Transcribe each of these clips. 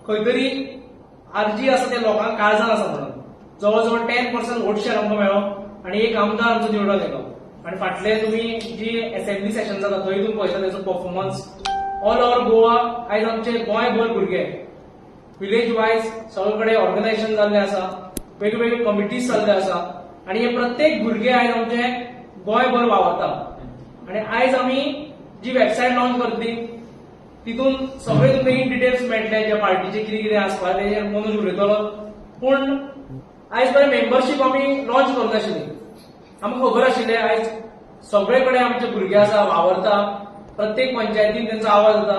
खंय तरी आरजी आसा ते लोकांक काळजान आसा म्हणून जवळजवळ 10% वोट शेअर आमकां मेळ्ळो आणि एक आमदार आमचो निवडून येयलो आणि फाटले तुम्ही जी असेंब्ली सेशन जाता थंय तुम्ही पळयता त्याचो परफॉर्मन्स ऑल ओव्हर गोवा आयज आमचे गोंयभर भुरगे विलेज वायज सगळे कडेन ऑर्गनायझेशन जाल्ले आसा वेगवेगळे कमिटीज जाल्ले आसा आणि हे प्रत्येक भुरगे आयज आमचे गोंयभर वावरता आणि आयज आमी जी वेबसायट लॉन्च करतली तितून सगळे तुमकां इन डिटेल्स मेळटले जे पार्टीचे कितें कितें आसपा तेजेर मनोज उलयतलो पूण आयज बरें मेंबरशीप आमी लॉन्च करूंक नाशिल्ली आमकां खबर आशिल्लें आयज सगळे कडेन आमचे भुरगे आसा वावरता प्रत्येक पंचायतीन तेंचो आवाज येता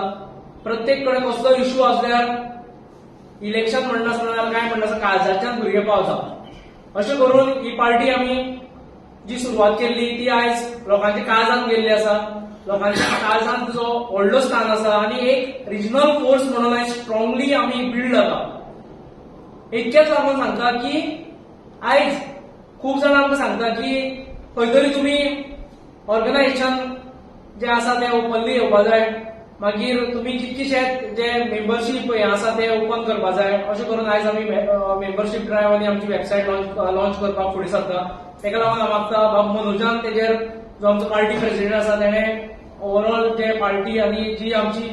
प्रत्येक कडेन कसलो इश्यू आसल्यार इलेक्शन म्हणनासतना काय म्हणनासतना काळजाच्यान भुरगे पावता अशें करून ही पार्टी आमी जी सुरवात केल्ली ती आयज लोकांच्या काळजान गेल्ली आसा लोकांच्या काळजान तिचो व्हडलो स्थान आसा आणि एक रिजनल फोर्स म्हणून आयज स्ट्रॉंगली आमी बिल्ड जाता इतकेच लागून सांगता की आयज खूब जाणां आमकां सांगता की खंय तरी तुमी ऑर्गनायझेशन जे आसा ते ओपनली येवपा जाय मागीर तुमी कितकीशेच जे मेंबरशीप हे आसा ते ओपन करपा जाय अशें करून आयज आमी मेंबरशीप ड्रायव्ह आनी आमची वेबसायट लॉन्च करपाक फुडें सरता तेका लागून हांव मागता बाब मनोजान तेजेर जो आमचो पार्टी प्रेसिडेंट आसा तेणे ओवरऑल जे पार्टी आनी जी आमची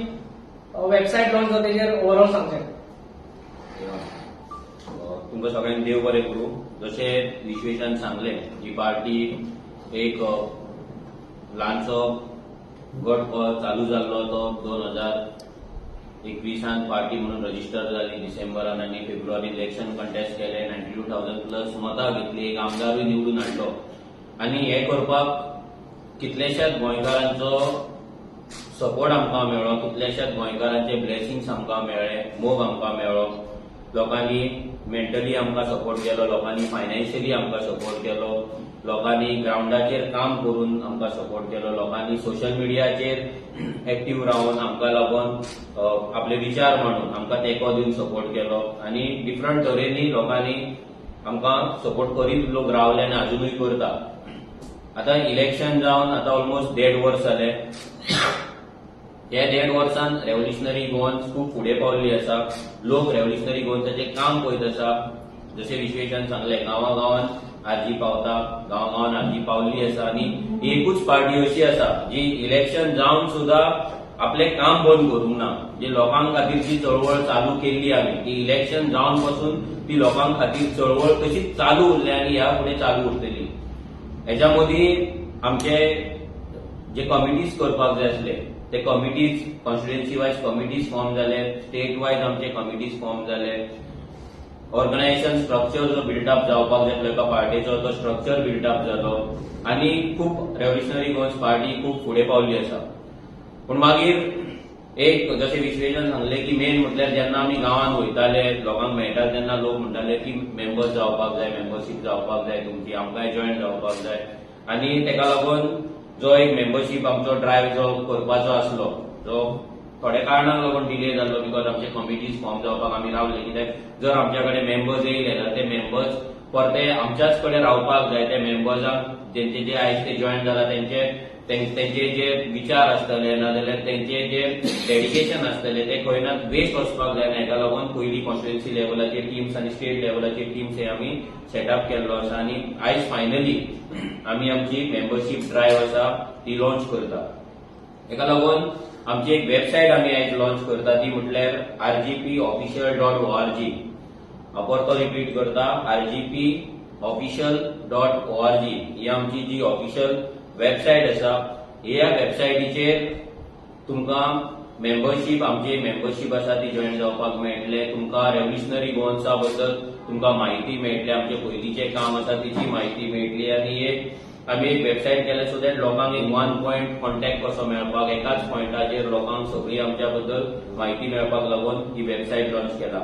वेबसायट लॉन्च जाता तेजेर ओवरऑल सांगचें तुमकां सगळ्यांक देव बरें करूं जशें विश्वेशान सांगलें ही पार्टी एक ल्हानसो गट चालू जाल्लो तो 2021 पार्टी म्हणून रजिस्टर जाली डिसेंबरान आनी फेब्रुवारीन इलेक्शन कंटेस्ट केलें 92,000+ मतां घेतली एक आमदारूय निवडून हाडलो आनी हे करपाक कितलेशाच गोंयकारांचो सपोर्ट आमकां मेळ्ळो कितलेशाच गोंयकारांचे ब्लेसिंग्स आमकां मेळ्ळे मोग आमकां मेळ्ळो लोकांनी मेंटली आमकां सपोर्ट केलो लोकांनी फायनान्शियली आमकां सपोर्ट केलो लोकांनी ग्राउंडाचेर काम करून आमकां सपोर्ट केलो लोकांनी सोशल मिडियाचेर एक्टिव्ह रावन आमकां लागून आपले विचार मांडून आमकां तेंको दिवन सपोर्ट केलो आनी डिफरंट तरेनी लोकांनी आमकां सपोर्ट करीत लोक रावले आनी अजुनूय करता आतां इलेक्शन जावन आतां ऑलमोस्ट 1.5 वर्स जाले त्या 1.5 वर्सान रेव्होल्युशनरी गोवन्स खूब फुडें पावल्ली आसा लोक रेव्होल्युशनरी गोवन्साचें काम पळयत आसा जशें विश्वेशान सांगलें गांवागांवान आरजी पावता गांवागांवान आरजी पावल्ली आसा आनी एकूच पार्टी अशी आसा जी इलेक्शन जावन सुद्धा आपलें काम बंद करूंक ना जी लोकांक खातीर जी चळवळ चालू केल्ली आमी ती इलेक्शन जावन पासून ती लोकांक खातीर चळवळ तशीच चालू उरली आनी ह्या फुडें चालू उरतली हेच्या मदीं आमचे जे कमिटीज करपाक जाय आसले ते committees constituency wise committees form जाले स्टेट वायज आमचे कमिटीज फॉर्म जाले ऑर्गनायझेशन स्ट्रक्चर जो बिल्डअप जावपाक जाय एका पार्टीचो तो स्ट्रक्चर बिल्डअप जालो आनी खूब रेव्होल्युशनरी गोवन्स पार्टी खूब फुडें पावल्ली आसा पूण मागीर एक जशें विश्वेशान सांगलें की मेन म्हटल्यार जेन्ना आमी गांवांत वयताले लोकांक मेळटा तेन्ना लोक म्हणटाले की मेंबर्स जावपाक जाय मेंबरशीप जावपाक जाय तुमची आमकांय जॉयन जावपाक जाय आनी तेका लागून जो एक मेंबरशीप आमचो ड्रायव्ह जो करपाचो आसलो जो थोड्या कारणांक लागून डिले जाल्लो बिकॉज आमचे कमिटीज फॉर्म जावपाक आमी रावले कित्याक जर आमच्या कडेन मेंबर्स येयले जाल्यार ते मेंबर्स परते आमच्याच कडेन रावपाक जाय त्या मेंबर्सांक जेंचे जे आयज ते जॉयन जाला तेंचे जे विचार आसतले नाजाल्यार तेंचे जे डेडिकेशन आसतले ते खंय ना वेस्ट वचपाक जायना हेका लागून पयलीं कॉन्स्टिट्युएन्सी लेवलाचेर टीम्स आनी स्टेट लेवलाचेर टीम्स हे आमी सेटअप केल्लो आसा आनी आयज फायनली आमी आमची मेंबरशीप ड्रायव्ह आसा ती लॉन्च करता हेका लागून आमची एक वेबसायट आमी आयज लॉन्च करता ती म्हटल्यार rgpofficial.org हांव परतो रिपीट करता rgpofficial.org ही आमची जी ऑफिशियल वेबसायट आसा ह्या वेबसायटीचेर तुमकां मेंबरशीप आमची मेंबरशीप आसा ती जॉयन जावपाक मेळटले तुमकां रेव्होल्युशनरी गोवन्सा बद्दल तुमकां म्हायती मेळटली आमचे पयलींचें काम आसा तिची म्हायती मेळटली आनी आमी एक वेबसायट केल्या सो दॅट लोकांक एक 1 पॉयंट कॉन्टॅक्ट कसो मेळपाक एकाच पॉयंटाचेर लोकांक सगळी आमच्या बद्दल म्हायती मेळपाक लागून ही वेबसायट लॉन्च केला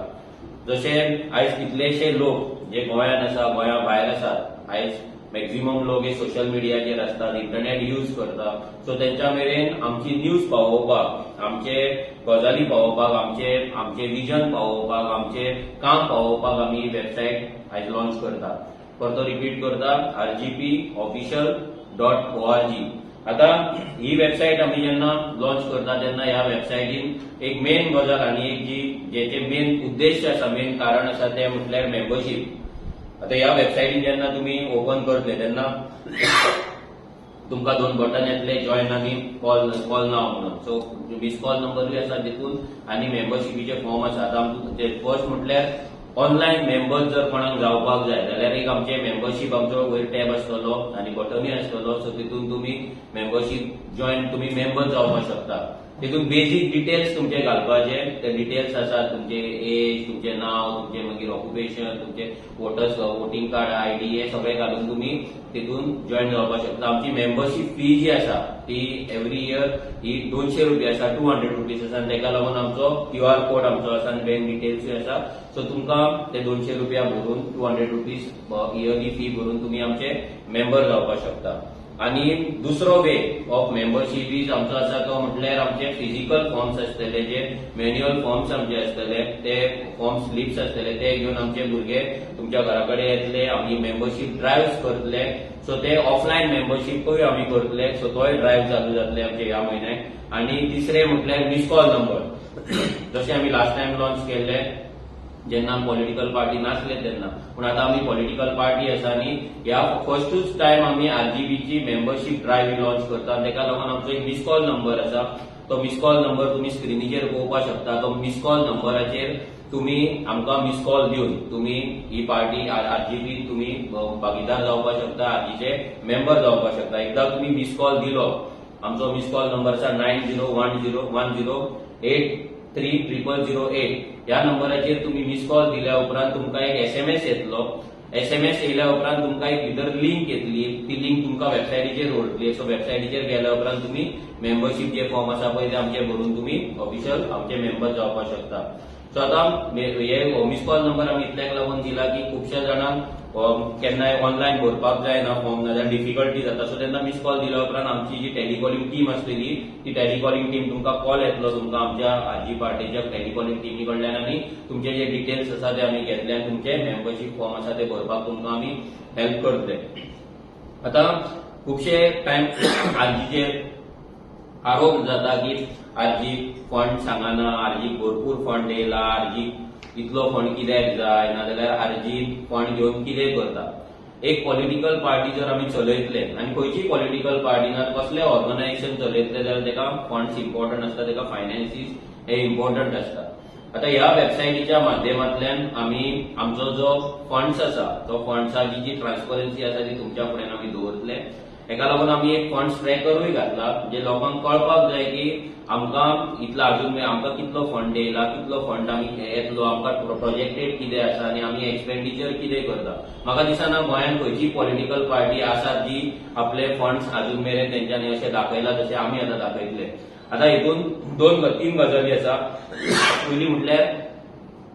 जशें आयज कितलेशे लोक जे गोंयांत आसा गोंया भायर आसात आयज मॅक्झिमम लोक हे सोशल मिडियाचेर आसतात इंटरनेट यूज करतात सो तेंच्या मेरेन आमची न्यूज पावोवपाक आमचे गजाली पावोवपाक आमचे विजन पावोवपाक आमचे काम पावोवपाक आमी ही वेबसायट आयज लॉन्च करता परतो रिपीट करता rgpofficial.org आता ही वेबसाईट आम्ही जेन्ना लॉन्च करता तेन्ना ह्या वेबसायटीन एक मेन गजाल आणि एक जेचे मेन उद्देश आसा, मेन कारण आसा ते म्हटल्यार मेंबरशीप. आता ह्या वेबसायटीन जेन्ना तुम्ही ओपन करतले तेन्ना तुमकां 2 बटन येतले, जॉइन आनी कॉल नाव म्हणून. सो मिस कॉल नंबरूय आसा तितून आनी मेंबरशिपीचे फॉर्म आसा. आता फर्स्ट म्हटल्यार ऑनलायन मेंबर जर कोणाक जावपाक जाय जाल्यार एक आमचे मेंबरशीप आमचो वयर टॅब आसतलो आनी बटनूय आसतलो. सो तितून तुम्ही मेंबरशीप जॉइन तुम्ही मेंबर जावपाक शकता. तितून बेसिक डिटेल्स तुमचे घालपाचे. ते डिटेल्स आसात तुमचे एज, तुमचे नाव, तुमचे मागीर ऑक्युपेशन, तुमचे वोटिंग कार्ड, आयडी, हे सगळे घालून तुम्ही तितून जॉइन जावपाक शकता. आमची मेंबरशीप फी जी आसा ती एव्हरी इयर ही 200 रुपया आसा, 200 रुपीज आसा. तेका लागून आमचो QR कोड आमचो आसा आनी बँक डिटेल्सूय आसा. सो तुमकां ते 200 रुपया भरून 200 रुपीज इयरली फी भरून तुम्ही आमचे मेंबर जावपाक शकता. आणि दुसरो वे ऑफ मेंबरशीप इज आमचो आसा तो म्हटल्यार आमचे फिजिकल फॉर्म्स आसतले, जे मॅन्युअल फॉर्म्स आमचे आसतले, ते फॉर्म स्लिप्स आसतले, ते घेवन आमचे भुरगे तुमच्या घरा कडेन येतले. आमी मेंबरशीप ड्रायव्स करतले. सो ते ऑफलायन मेंबरशीपूय आमी करतले. सो तोय ड्रायव्ह चालू जातले आमचे ह्या म्हयन्याक. आणि तिसरे म्हटल्यार मिस कॉल नंबर. जशें आमी लास्ट टायम लॉन्च केल्ले जेन्ना पॉलिटिकल पार्टी नासले तेन्ना, पूण आतां आमी पॉलिटिकल पार्टी आसा आनी ह्या फर्स्टूच टायम आमी RGBची मेंबरशीप ड्रायव्ह लॉन्च करता. तेका लागून आमचो एक मिस कॉल नंबर आसा. तो मिस कॉल नंबर तुम्ही स्क्रिनीचेर पळोवपाक शकता. तो मिस कॉल नंबराचेर तुम्ही आमकां मिस कॉल दिवन तुम्ही ही पार्टी RGB तुम्ही भागीदार जावपाक शकता, RGचे मेंबर जावपाक शकता. एकदा तुम्ही मिस कॉल दिलो, आमचो मिस कॉल नंबर आसा 901010830008. ह्या नंबराचेर तुम्ही मिस कॉल दिल्या उपरांत तुमकां एक SMS येतलो. SMS येयल्या उपरांत तुमकां एक भितर लिंक येतली. ती लिंक तुमकां वेबसायटीचेर व्हरतली. सो वेबसायटीचेर गेल्या उपरांत तुम्ही मेंबरशीप जे फॉर्म आसा पळय ते आमचे भरून तुम्ही ऑफिशियल आमचे मेंबर जावपाक शकता. सो आतां हे मिस कॉल नंबर आमी इतल्याक लागून दिला की खुबश्या जाणांक केन्नाय ऑनलायन भरपाक जायना फॉर्म, नाजाल्यार डिफिकल्टी जाता. सो तेन्ना मिस कॉल दिल्या उपरांत आमची जी टेलिकॉलिंग टीम आसतली ती टेलिकॉलिंग टीम तुमकां कॉल येतलो तुमकां आमच्या RG पार्टीच्या टेलिकॉलिंग टीमी कडल्यान आनी तुमचे जे डिटेल्स आसा ते आमी घेतले आनी तुमचे मेंबरशीप फॉर्म आसा ते भरपाक तुमकां आमी हेल्प करतले. आतां खुबशे टायम RGचेर आरोप जाता की RG फंड सांगना, RG भरपूर फंड येयला, RG इतलो फंड कित्याक जाय, नाजाल्यार RG फंड घेवन कितें करता. एक पॉलिटिकल पार्टी जर आमी चलयतले आनी खंयचीय पॉलिटिकल पार्टी ना कसले ऑर्गनायझेशन चलयतले जाल्यार तेका फंड्स इम्पॉर्टंट आसता, तेका फायनान्सीस हे इम्पॉर्टंट आसता. आता ह्या वेबसायटीच्या माध्यमांतल्यान आमी आमचो जो फंड्स आसा तो फंड्साची जी ट्रान्सपरन्सी आसा ती तुमच्या फुड्यान आमी दवरतले. हेका लागून आमी एक फंड्स ट्रॅकरूय घातला, जे लोकांक कळपाक जाय की आमकां इतलो अजून आमकां कितलो फंड येयला, कितलो फंड आमी येतलो, आमकां प्रोजेक्टेड कितें आसा आनी आमी एक्सपेंडिचर कितें करता. म्हाका दिसना गोंयांत खंयची पॉलिटिकल पार्टी आसा जी आपले फंड्स अजून मेरेन तेंच्यांनी अशें दाखयला जशें आमी आतां दाखयतले. आतां हितून 2-3 गजाली आसा. पयली म्हटल्यार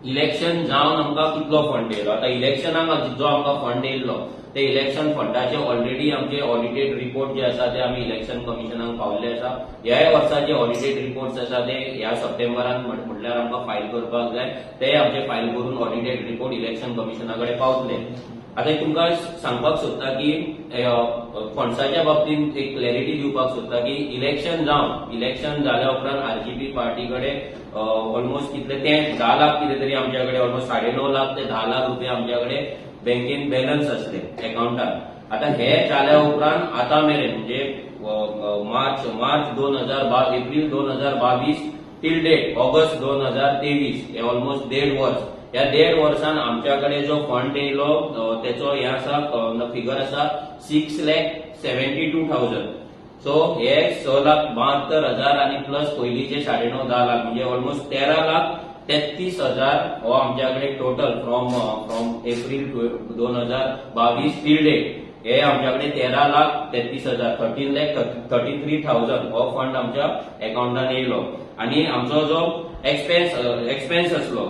इलेक्शन जावन आमकां कितलो फंड येयलो. आतां इलेक्शनाक जो आमकां फंड येयल्लो ते इलेक्शन फंडाचे ऑलरेडी आमचे ऑडिटेड रिपोर्ट जे आसा ते आमी इलेक्शन कमिशनाक पावल्ले आसा. ह्या वर्साचे ऑडिटेड रिपोर्ट्स आसा ते ह्या सप्टेंबरान म्हटल्यार आमकां फायल करपाक जाय. ते आमचे फायल करून ऑडिटेड रिपोर्ट इलेक्शन कमिशना कडेन पावतले. आता तुमकां सांगपाक सोदता की फंड्साच्या बाबतींत एक क्लॅरिटी दिवपाक सोदता की इलेक्शन जाल्या उपरांत RGB पार्टी कडेन ऑलमोस्ट कितले ते 10 लाख कितें तरी आमच्या कडेन ऑलमोस्ट 9.5 लाख ते 10 लाख रुपया आमच्या कडेन बँकेन बॅलन्स असले अकाउंटान. आता हे जाल्या उपरांत आता मेरेन म्हणजे एप्रिल 2022 टील डेट ऑगस्ट 2023 हे ऑलमोस्ट 1.5 वर्ष. ह्या 1.5 वर्षान आमच्याकडे जो फंड येयलो त्याचो हे आसा फिगर आसा 6,72,000. सो हे 6,72,000 आणि प्लस पयलींचे 9.5-10 लाख म्हणजे ऑलमोस्ट 13,33,000 हो आमच्याकडे total from April 2022 till date हे आमच्याकडे 13,33,000 13,33,000 हो फंड आमच्या अकाउंटान येयलो. आणि आमचो जो एक्सपेन्स असलो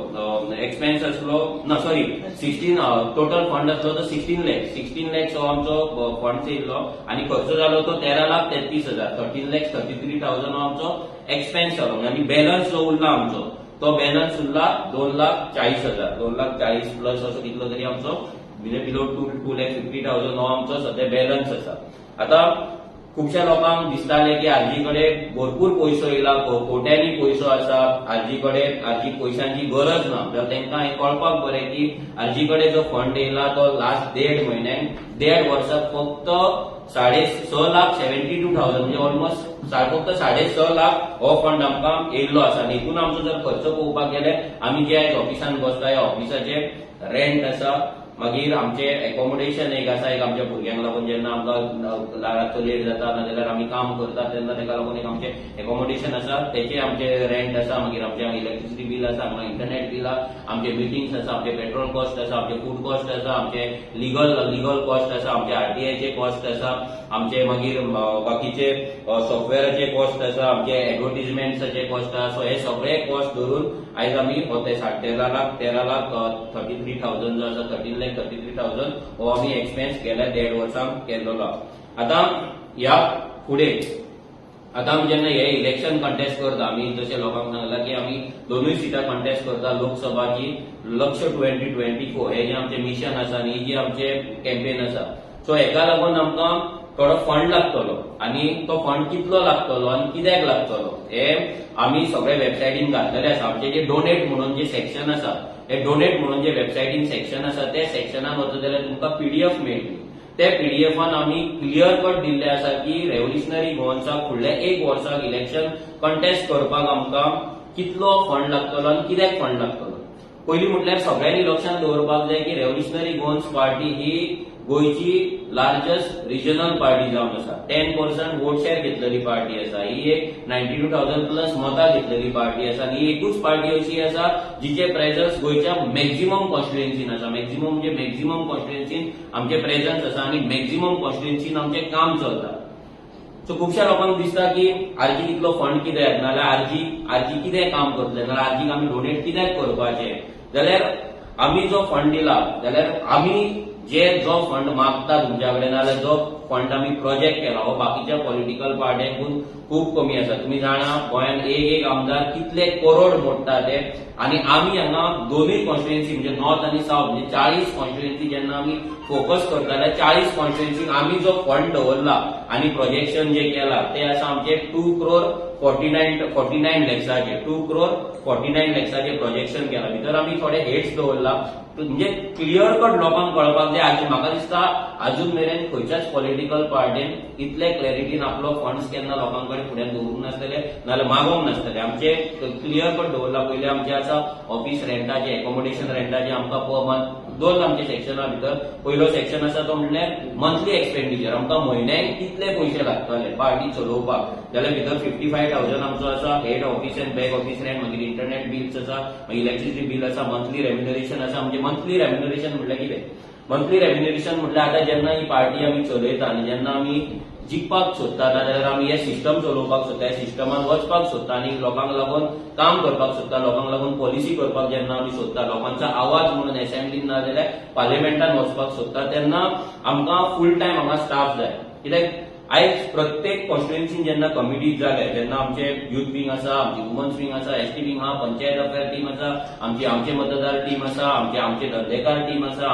टोटल फंड असलो तो 16 lakhs हो आमचो फंड येयलो आणि खर्च जालो तो 13,33,000 13,33,000 हो आमचो एक्सपेन्स जालो. आणि बॅलन्स जो उरला आमचो तो बॅलन्स उरला 2,40,000 2,40,000 प्लस असो कितलो तरी आमचो बिलो 2,50,000 हो आमचो सध्या बॅलन्स आसा. आता खुबश्या लोकांक दिसताले की आरजी कडेन भरपूर पयसो येयला, कोट्यांनी पयसो आसा, आरजी कडेन आरजी पयशांची गरज ना. तर तांकां हे कळपाक बरें की आरजी कडेन जो फंड येयला तो लास्ट 1.5 म्हयन्यांक 1.5 वर्साक फक्त 6,72,000 म्हणजे ऑलमोस्ट फक्त 6.5 लाख हो फंड आमकां येयल्लो आसा. देखून आमचो जर खर्च पळोवपाक गेले आमी जे ऑफिसान बसता ह्या ऑफिसाचे रेंट आसा, मागीर आमचे एकोमोडेशन एक आसा, एक आमच्या भुरग्यांक लागून जेन्ना आमकां रातचो लेट जाता नाजाल्यार आमी काम करता तेन्ना ताका लागून एक आमचे एकोमोडेशन आसा, तेचे आमचे रेंट आसा, मागीर आमचे इलेक्ट्रिसिटी बील आसा, हांगा इंटरनेट बील आसा, आमचे मिटिंग्स आसा, आमचे पेट्रोल कॉस्ट आसा, आमचे फूड कॉस्ट आसा, आमचे लिगल कॉस्ट आसा, आमचे आरटीआयचे कॉस्ट आसा, आमचे मागीर बाकीचे सॉफ्टवेअराचे कॉस्ट आसा, आमचे एडवर्टिजमेंट्साचे कॉस्ट आसा. सो हे सगळे कॉस्ट धरून आयज आमी हो ते 13,33,000 जो आसा 13,33,000 हो आमी एक्सपेन्स गेल्या 1.5 वर्सांक केल्लो. आतां ह्या फुडें आतां आमी जेन्ना हे इलेक्शन कंटेस्ट करता, आमी जशें लोकांक सांगला की आमी 2 सिटां कंटेस्ट करता लोकसभाची लक्ष्य 2024 हे जे आमचे मिशन आसा आनी जी आमचे कॅम्पेन आसा. सो हेका लागून आमकां थोडो फंड लागतलो आनी तो फंड कितलो लागतलो आनी कित्याक लागतलो हे आमी सगळे वेबसायटीन घातलेले आसा. आमचे जे डोनेट म्हणून जे सेक्शन आसा, हे डोनेट म्हणून जे वेबसायटीन सेक्शन आसा त्या सेक्शनान वचत जाल्यार तुमकां पीडीएफ मेळटली. त्या पीडीएफान आमी क्लियर कट दिल्ले आसा की रेव्होल्युशनरी गोवन्साक फुडल्या 1 वर्साक इलेक्शन कंटेस्ट करपाक आमकां कितलो फंड लागतलो आनी कित्याक फंड लागतलो. पयलीं म्हटल्यार सगळ्यांनी लक्षांत दवरपाक जाय की रेव्होल्युशनरी गोवन्स पार्टी ही गोयची लार्जस्ट रिजनल पार्टी जावन आसा. 10% वोट शेअर घेतलेली पार्टी आसा. ही एक 92,000 प्लस मतां घेतलेली पार्टी आसा. ही एकूच पार्टी अशी आसा जिचे प्रेझन्स गोयच्या मॅक्झिमम कॉन्स्टिट्युएन्सीन आसा. मॅक्झिमम म्हणजे मॅक्झिमम कॉन्स्टिट्युएन्सीन आमचे प्रेझन्स आसा आनी मॅक्झिमम कॉन्स्टिट्युएन्सीन आमचे काम चलता. सो खुबश्या लोकांक दिसता की आरजी इतलो फंड कित्याक, नाल्यार आरजी कितें काम करतले, नाल्यार आरजीक आमी डोनेट कित्याक करपाचे. जाल्यार आमी जो फंड दिला जाल्यार आमी जो फंड मागता तुमच्या कडेन नाल्यार जो फंड आमी प्रोजेक्ट केला हो बाकीच्या पॉलिटिकल पार्ट्यांकून खूब कमी आसा. तुम्ही जाणा गोंयान एक आमदार कितले करोड मोडटा ते, आनी आमी हांगा 2 कॉन्स्टिट्युएन्सी म्हणजे नॉर्थ आनी साउथ म्हणजे 40 कॉन्स्टिट्युएन्सी जेन्ना आमी फोकस करता जाल्यार 40 कॉन्स्टिट्युएन्सीक आमी जो फंड दवरला आनी प्रोजेक्शन जे केला ते आसा आमचे 2,49 लॅक्साचे 2,49 लॅक्साचे प्रोजेक्शन केला. भितर आमी थोडे हेड्स दवरला म्हणजे क्लियर कट लोकांक कळपाक जाय. आज म्हाका दिसता अजून मेरेन खंयच्याच पॉलिटिकल पार्टीन इतले क्लॅरिटीन आपलो फंड्स केन्ना लोकांक कडेन फुडें दवरूंक नासतले नाल्यार मागोवंक नासतले. आमचे क्लियर कट दवरला. पयलीं आमचे आसा ऑफिस रेंटाचे, एकोमोडेशन रेंटाचे आमकां पर मंथ 2 आमचे सेक्शना भितर. पयलो सेक्शन आसा तो म्हणल्यार मंथली एक्सपेंडिचर. आमकां म्हयन्याक कितले पयशे लागतले पार्टी चलोवपाक जाल्यार भितर 55,000 आमचो आसा head office end back office rent, मागीर इंटरनेट बिल्स आसा, मागीर इलेक्ट्रिसिटी बिल आसा, मंथली रेम्युनरेशन आसा. म्हणजे मंथली रेम्युनरेशन म्हटल्यार कितें, मंथली रेम्युनरेशन म्हटल्यार आतां जेन्ना ही पार्टी आमी चलयता आनी जेन्ना आमी जिखपाक सोदता नाजाल्यार आमी हे सिस्टम चलोवपाक सोदता, हे सिस्टमान वचपाक सोदता आनी लोकांक लागून काम करपाक सोदता, लोकांक लागून पॉलिसी करपाक जेन्ना आमी सोदता, लोकांचो आवाज म्हणून असेंब्लीन नाजाल्यार पार्लिमेंटान वचपाक सोदता तेन्ना आमकां फूल टायम हांगा स्टाफ जाय. कित्याक आयज प्रत्येक कॉन्स्टिट्युएन्सीन जेन्ना कमिटीज जाले, जेन्ना आमचे युथ विंग आसा, आमची वुमन्स विंग आसा, एसटी विंग आहा, पंचायत अफेअर टीम आसा, आमचे मतदार टीम आसा, आमचे धंदेकार टीम आसा,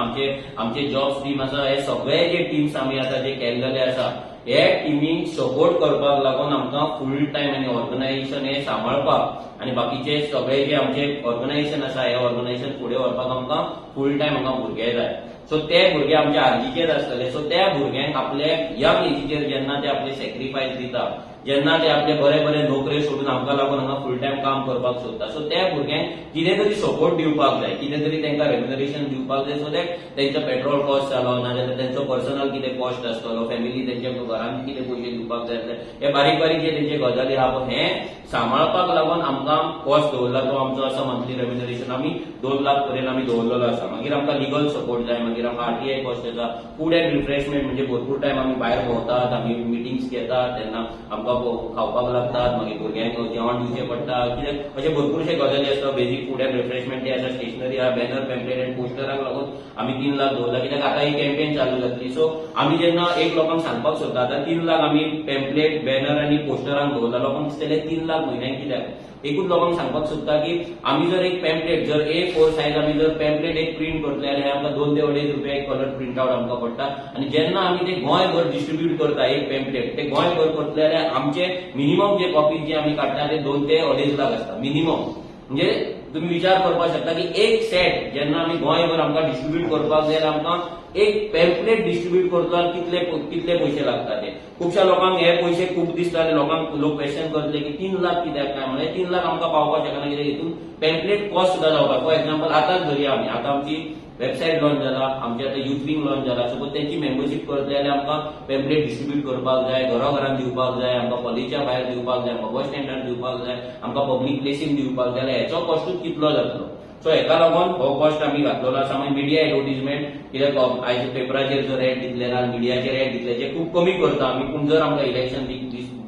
आमचे जॉब्स टीम आसा, हे सगळे जे टीम्स आमी आतां जे केल्लेले आसा हे टिमीक सपोर्ट करपाक लागून आमकां फूल टायम आनी ऑर्गनायझेशन हे सांबाळपाक आनी बाकीचे सगळे जे आमचे ऑर्गनायझेशन आसा हे ऑर्गनायझेशन फुडें व्हरपाक आमकां फूल टायम हांगा भुरगे जाय. सो ते भुरगे आमचे आरजीचेर आसतले. सो त्या भुरग्यांक आपले यंग एजीचेर जेन्ना ते आपले सॅक्रिफायस दिता, जेन्ना ते आपले बरे नोकरे सोडून आमकां लागून हांगा फूल टायम काम करपाक सोदता, सो त्या भुरग्यांक कितें तरी सपोर्ट दिवपाक जाय, कितें तरी तांकां रेम्युनरेशन दिवपाक जाय. सो दॅट तेंचो पेट्रोल कॉस्ट जालो नाजाल्यार तेंचो पर्सनल कितें कॉस्ट आसतलो, फॅमिली तेंच्या घरांत कितें पयशे दिवपाक जाय, हे बारीक जे तेंचे गजाली आहा पळय हे सांबाळपाक लागून आमकां कॉस्ट दवरला तो आमचो आसा मंथली रेम्युनरेशन. आमी 2 लाख पर्यंत आमी दवरलेलो आसा. मागीर आमकां लिगल सपोर्ट जाय, मागीर आमकां आरटीआय कॉस्ट आसा, फूड एंड रिफ्रेशमेंट म्हणजे भरपूर टायम आमी भायर भोंवतात, आमी मिटिंग्स घेतात तेन्ना आमकां खावपाक लागतात, मागीर भुरग्यांक जेवण दिवचें पडटा, कित्याक अशे भरपूरशे गजाली आसता. बेजीक फूड एंड रिफ्रेशमेंट आसा, स्टेशनरी आहा, बॅनर पॅम्पलेट एंड पोस्टराक लागून आमी 3 लाख दवरला. कित्याक आतां ही कॅम्पेन चालू जातली. सो आमी जेन्ना एक लोकांक सांगपाक सोदता आतां 3 लाख आमी पॅम्पलेट, बॅनर आनी पोस्टरांक दवरला, लोकांक दिसतलें 3 लाख म्हयन्याक कित्याक. एकूच लोकांक सांगपाक सोदता की आमी जर एक पॅम्पलेट जर A4 सायज आमी जर पॅम्पलेट एक प्रिंट करतले जाल्यार आमकां 2 ते 2.5 रुपया एक कलर प्रिंट आउट आमकां पडटा आनी जेन्ना आमी ते गोंयभर डिस्ट्रीब्यूट करता एक पॅम्पलेट ते गोंयभर करतले जाल्यार आमचे मिनिमम जे कॉपीज जे आमी काडटा ते 2 ते 2.5 लाख आसता मिनिमम म्हणजे तुम्ही विचार करपाक शकता की एक सेट जेन्ना आमी गोंयभर आमकां डिस्ट्रीब्यूट करपाक जाय जाल्यार आमकां एक पॅम्पलेट डिस्ट्रीब्यूट करता कितले पैसे लागता ते खुबश्या लोकांक हे पैसे खूब दिसताले लोक क्वेश्चन करतले की 3 लाख कित्याक काय म्हणजे 3 लाख आमकां पावपाक शकना कित्याक हितून पॅम्पलेट कॉस्ट सुद्धा जावपाक फॉर एक्झाम्पल आतांच धरया आमी आतां आमची वेबसायट लॉन्च जाला आमचे आतां यूथ विंग लॉन्च जाला सपोज तेंची मेंबरशीप करतले जाल्यार आमकां पॅम्पलेट डिस्ट्रीब्यूट करपाक जाय घराघरांत दिवपाक जाय आमकां कॉलेजच्या भायर दिवपाक जाय आमकां बस स्टँडार दिवपाक जाय आमकां पब्लीक प्लेसीन दिवपाक जाय जाल्यार हेचो कॉस्टूच कितलो जातलो सो हेका लागून हो कॉस्ट आमी घातलेलो आसा मागीर मिडिया एडवर्टिजमेंट कित्याक आयज पेपराचेर जर एड दितले ना मिडियाचेर एड दितले जे खूब कमी करता आमी पूण जर आमकां इलेक्शन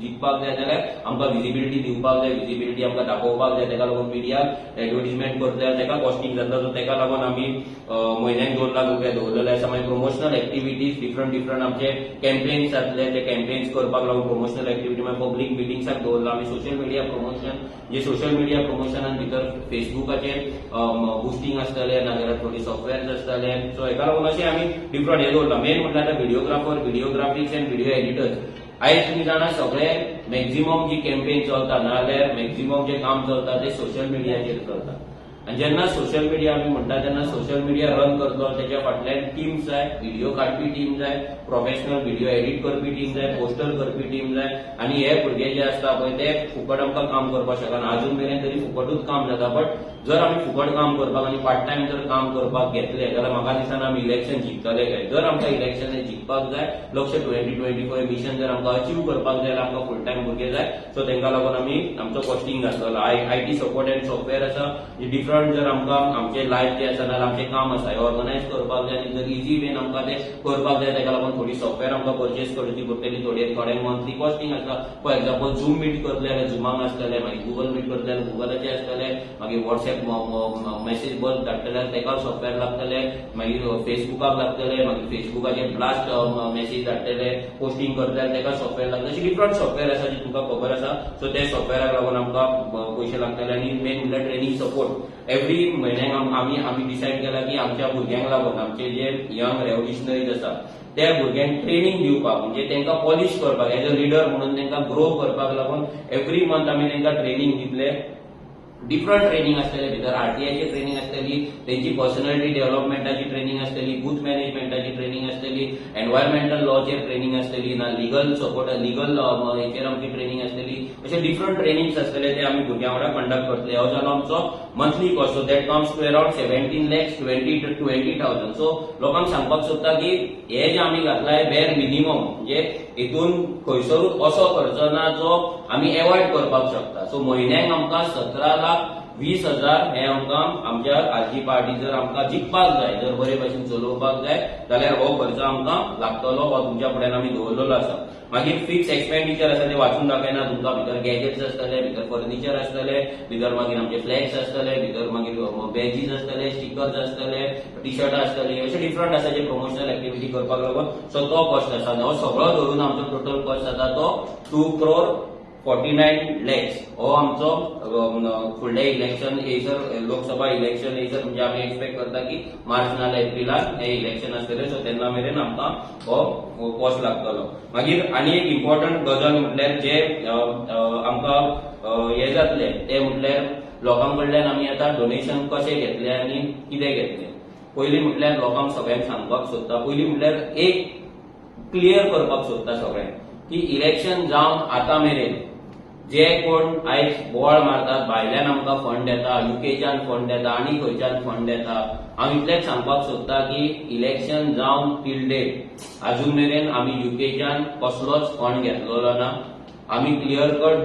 जिखपाक जाय जाल्यार आमकां विजिबिलिटी दिवपाक जाय विजिबिलिटी आमकां दाखोवपाक जाय तेका लागून मिडियाक एडवर्टिजमेंट करतले जाल्यार तेका कॉस्टिंग जाता सो तेका लागून आमी म्हयन्याक 2 लाख रुपया दवरलेले आसा मागीर प्रमोशनल एक्टिविटीज डिफरंट आमचे कॅम्पेन्स जातले ते कॅम्पेन्स करपाक लागून प्रमोशनल एक्टिविटी मागीर पब्लीक मिटिंग्साक दवरला आमी सोशल मिडिया प्रमोशन जे सोशल मिडिया प्रमोशनान भितर फेसबुकाचेर बुस्टिंग आसतले नाजाल्यार थोडी सॉफ्टवेअर्स आसतले सो हेका लागून अशें आमी डिफरंट हे दवरला मेन म्हटल्यार आतां व्हिडिओग्राफर व्हिडिओग्राफिक्स एंड व्हिडिओ एडिटर्स आयज तुम्ही जाणा सगळे मॅक्झिमम जी कॅम्पेन चलता नाजाल्यार मॅक्झिमम जे काम चलता ते सोशल मिडियाचेर चलता आनी जेन्ना सोशल मिडिया आमी म्हणटा तेन्ना सोशल मिडिया रन करतलो तेच्या फाटल्यान टीम्स जाय व्हिडिओ काडपी टीम जाय प्रोफेशनल व्हिडिओ एडिट करपी टीम जाय पोस्टर करपी टीम जाय आनी हे भुरगे जे आसता पळय ते फुकट आमकां काम करपाक शकना अजून मेरेन तरी फुकटूच काम जाता बट जर आमी फुकट काम करपाक आनी पार्ट टायम जर काम करपाक घेतले जाल्यार म्हाका दिसना आमी इलेक्शन जिखतले काय जर आमकां इलेक्शन जिखपाक जाय लक्ष्य 2025 मिशन जर आमकां अचीव करपाक जाय जाल्यार आमकां फुल टायम भुरगे जाय सो तेंका लागून आमी आमचो कॉस्टिंग घातलेलो आयटी सपोर्ट एंड सॉफ्टवेअर आसा डिफरंट जर आमकां आमचे लायफ जे आसा नाल्यार आमचे काम आसा ऑर्गनायज करपाक जाय आनी जर इजी वेन आमकां ते करपाक जाय तेका लागून थोडी सॉफ्टवेअर आमकां परचेस करची पडटली थोडे मंथली कॉस्टिंग आसता फॉर एक्झाम्पल झूम मीट करतले जाल्यार झुमाक आसतले मागीर गुगल मीट करतले जाल्यार गुगलाचे आसतले मागीर व्हॉट्सएप मेसेज बल्ब धाडटले जाल्यार तेका सॉफ्टवेअर लागतले मागीर फेसबुकाक लागतले मागीर फेसबुकाचेर ब्लास्ट मेसेज धाडटले पोस्टिंग करतले जाल्यार तेका सॉफ्टवेअर लागतले अशी डिफरंट सॉफ्टवेअर आसा जी तुमकां खबर आसा सो ते सॉफ्टवेअराक लागून आमकां पयशे लागतले आनी मेन म्हणल्यार ट्रेनिंग सपोर्ट एवरी म्हयन्याक आमी डिसायड केला की आमच्या भुरग्यांक लागून आमचे जे यंग रेव्होल्युशनरीज आसा त्या भुरग्यांक ट्रेनिंग दिवपाक म्हणजे तांकां पॉलिश करपाक एज अ लिडर म्हणून तांकां ग्रो करपाक लागून एवरी मंथ आमी तांकां ट्रेनिंग दितले डिफरंट ट्रेनिंग आसतले भितर आरटीआयची ट्रेनिंग आसतली तेंची पर्सनॅलिटी डेव्हलपमेंटाची ट्रेनिंग आसतली बूथ मॅनेजमेंटाची ट्रेनिंग आसतली एन्व्हायरमेंटल लॉचेर ट्रेनिंग आसतली ना लिगल सपोर्ट लिगल हेचेर आमची ट्रेनिंग आसतली अशे डिफरंट ट्रेनिंग्स आसतले ते आमी भुरग्यां वांगडा कंडक्ट करतले हो जालो आमचो monthly cost so that comes to around 17 lakhs 20,000 so लोकांक सांगपाक सोदता की हे जे आमी घातलाय बेर मिनिमम म्हणजे हितून खंयसरूच असो खर्च ना जो आमी एवॉयड करपाक शकता सो म्हयन्याक आमकां 17,20,000 हे आमकां आमच्या आरजी पार्टी जर आमकां जिखपाक जाय जर बरे भशेन चलोवपाक जाय जाल्यार हो खर्च आमकां लागतलो हो तुमच्या फुड्यान आमी दवरलेलो आसा मागीर फिक्स एक्सपेंडिचर आसा ते वाचून दाखयना तुमकां भितर गॅजेट्स आसतले भितर फर्निचर आसतले भितर मागीर आमचे फ्लॅग्स आसतले भितर मागीर बॅजीस आसतले स्टिकर्स आसतले टी शर्ट आसतली अशे डिफरंट आसा जे प्रमोशनल एक्टिविटी करपाक लागून सो तो कॉस्ट आसा हो सगळो धरून आमचो टोटल कॉस्ट जाता तो 2,49 lakhs हो आमचो फुडले इलेक्शन येयसर लोकसभा इलेक्शन येयसर म्हणजे आमी एक्सपेक्ट करता की मार्च नाल्यार एप्रिलाक हे इलेक्शन आसतले सो तेन्ना मेरेन आमकां हो कॉस्ट लागतलो मागीर आनी एक इम्पॉर्टंट गजाल म्हटल्यार जे आमकां हे जातले ते म्हटल्यार लोकां कडल्यान आमी आतां डोनेशन कशें घेतले आनी कितें घेतले पयलीं म्हटल्यार लोकांक सगळ्यांक सांगपाक सोदता पयलीं म्हटल्यार एक क्लियर करपाक सोदता सगळ्यांक की इलेक्शन जावन आतां मेरेन जे कोण आयज बोवाळ मारतात भायल्यान आमकां फंड येता युकेच्यान फंड येता आनी खंयच्यान फंड येता हांव इतलेंच सांगपाक सोदता की इलेक्शन जावन टील डेट अजून मेरेन आमी युकेच्यान कसलोच फंड घेतलेलो ना आमी क्लियर कट